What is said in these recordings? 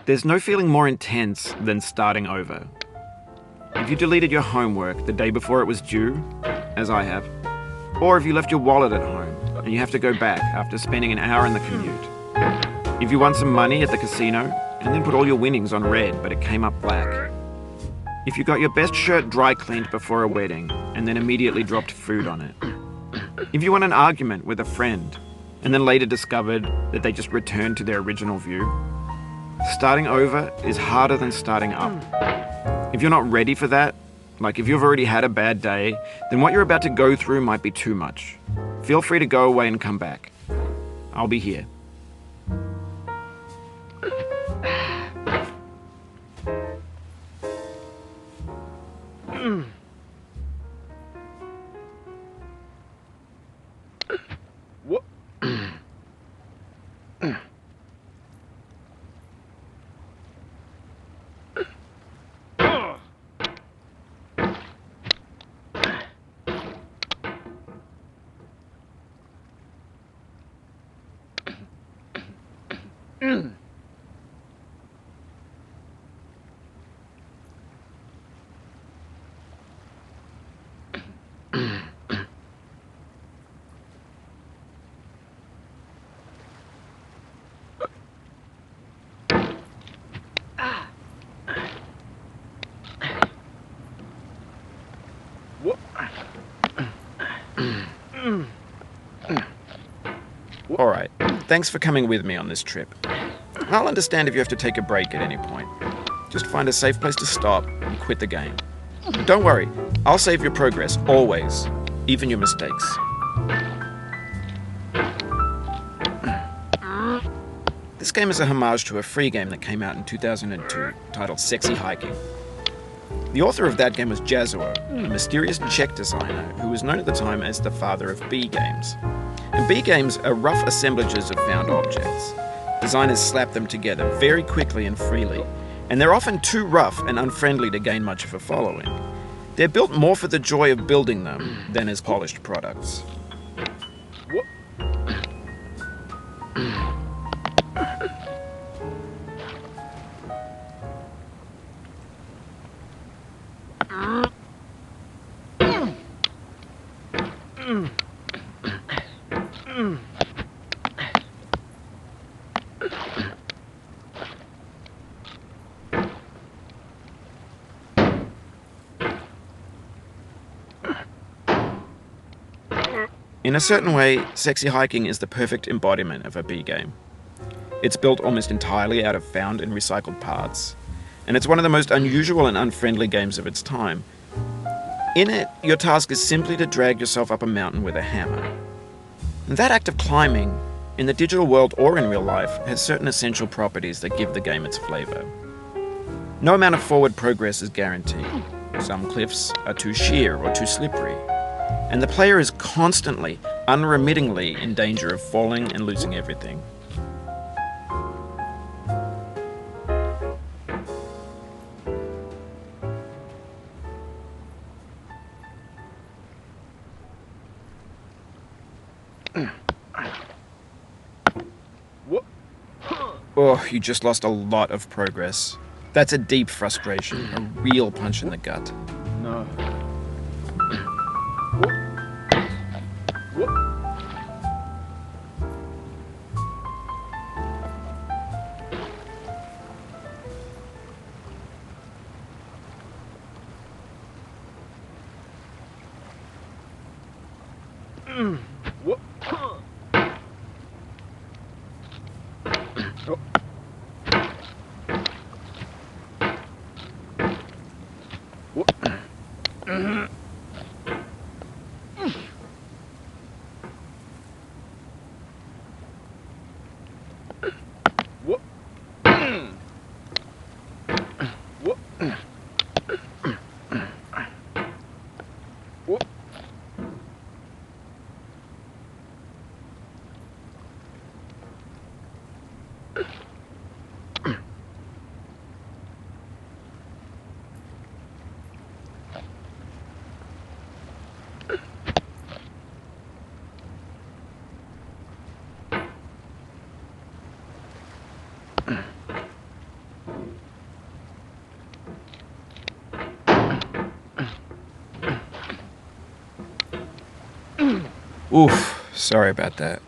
There's no feeling more intense than starting over. If you deleted your homework the day before it was due, as I have, or if you left your wallet at home and you have to go back after spending an hour in the commute. If you won some money at the casino and then put all your winnings on red but it came up black. If you got your best shirt dry cleaned before a wedding and then immediately dropped food on it. If you won an argument with a friend and then later discovered that they just returned to their original view. Starting over is harder than starting up. If you're not ready for that, like if you've already had a bad day, then what you're about to go through might be too much. Feel free to go away and come back. I'll be here. Alright, thanks for coming with me on this trip. I'll understand if you have to take a break at any point. Just find a safe place to stop and quit the game. But don't worry, I'll save your progress, always, even your mistakes. This game is a homage to a free game that came out in 2002, titled Sexy Hiking. The author of that game was Jazuo, a mysterious Czech designer who was known at the time as the father of B games. And B games are rough assemblages of found objects. Designers slap them together very quickly and freely, and they're often too rough and unfriendly to gain much of a following. They're built more for the joy of building them than as polished products. In a certain way, Sexy Hiking is the perfect embodiment of a B game. It's built almost entirely out of found and recycled parts, and it's one of the most unusual and unfriendly games of its time. In it, your task is simply to drag yourself up a mountain with a hammer. And that act of climbing, in the digital world or in real life, has certain essential properties that give the game its flavor. No amount of forward progress is guaranteed. Some cliffs are too sheer or too slippery, and the player is constantly, unremittingly in danger of falling and losing everything. Oh, you just lost a lot of progress. That's a deep frustration, a real punch in the gut. No. Oof, sorry about that.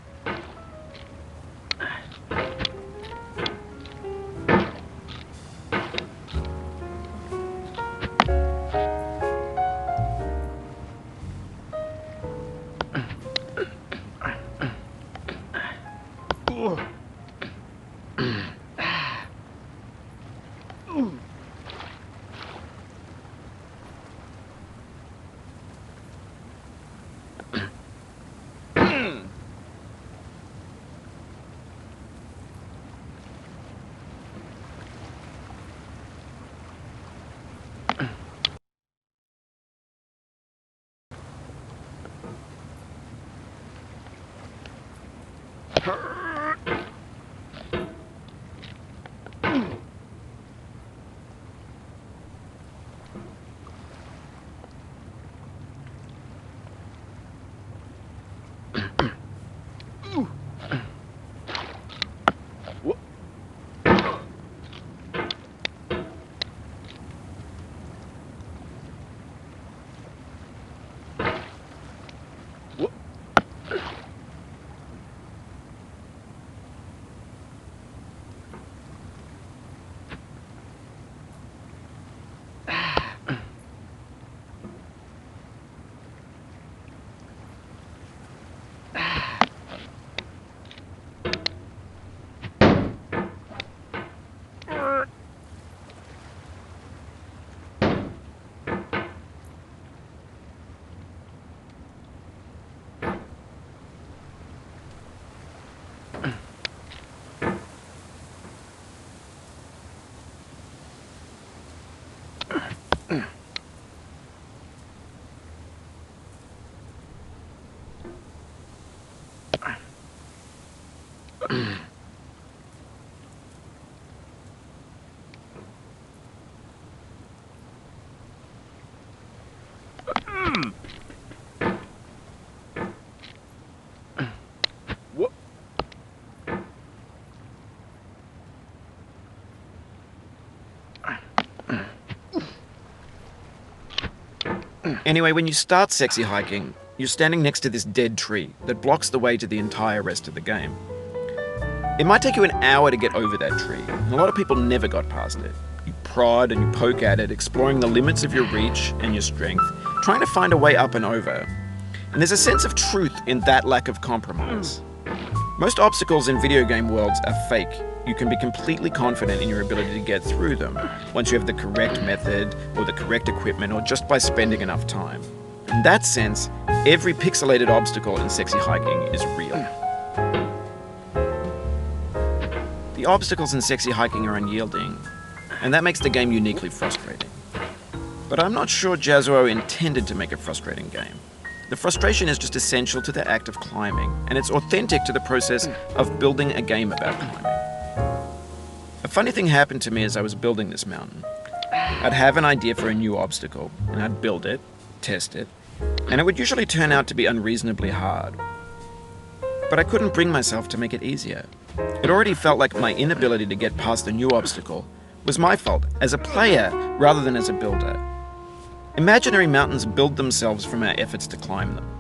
Anyway, when you start sexy hiking, you're standing next to this dead tree that blocks the way to the entire rest of the game. It might take you an hour to get over that tree, and a lot of people never got past it. You prod and you poke at it, exploring the limits of your reach and your strength, trying to find a way up and over. And there's a sense of truth in that lack of compromise. Most obstacles in video game worlds are fake. You can be completely confident in your ability to get through them once you have the correct method or the correct equipment or just by spending enough time. In that sense, every pixelated obstacle in sexy hiking is real. The obstacles in sexy hiking are unyielding, and that makes the game uniquely frustrating. But I'm not sure Jazzuo intended to make a frustrating game. The frustration is just essential to the act of climbing, and it's authentic to the process of building a game about climbing. A funny thing happened to me as I was building this mountain. I'd have an idea for a new obstacle, and I'd build it, test it, and it would usually turn out to be unreasonably hard. But I couldn't bring myself to make it easier. It already felt like my inability to get past the new obstacle was my fault as a player rather than as a builder. Imaginary mountains build themselves from our efforts to climb them,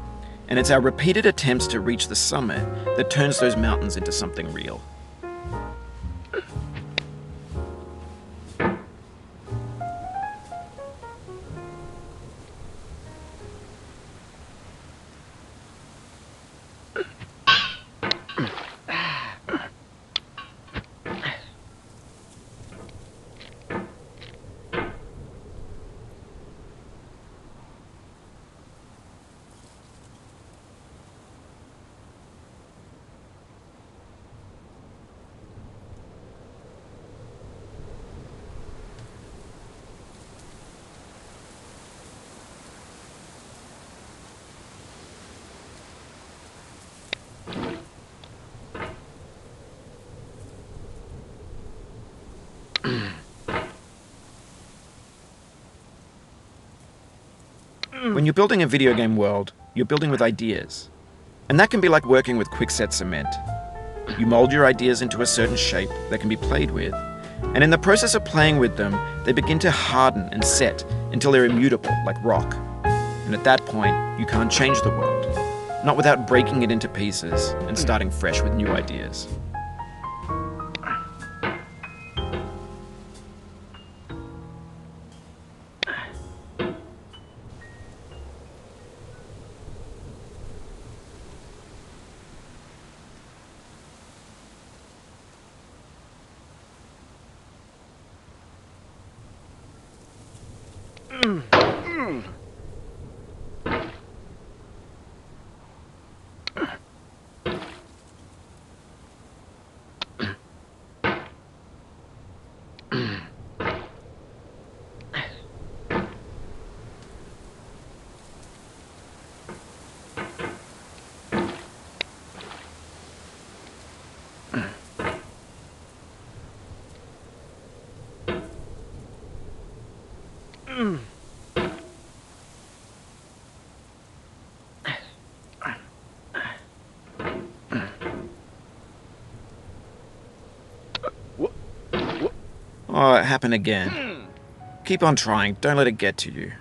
and it's our repeated attempts to reach the summit that turns those mountains into something real. When you're building a video game world, you're building with ideas. And that can be like working with quickset cement. You mold your ideas into a certain shape that can be played with, and in the process of playing with them, they begin to harden and set until they're immutable, like rock. And at that point, you can't change the world, not without breaking it into pieces and starting fresh with new ideas. Oh, it happened again. Keep on trying, don't let it get to you.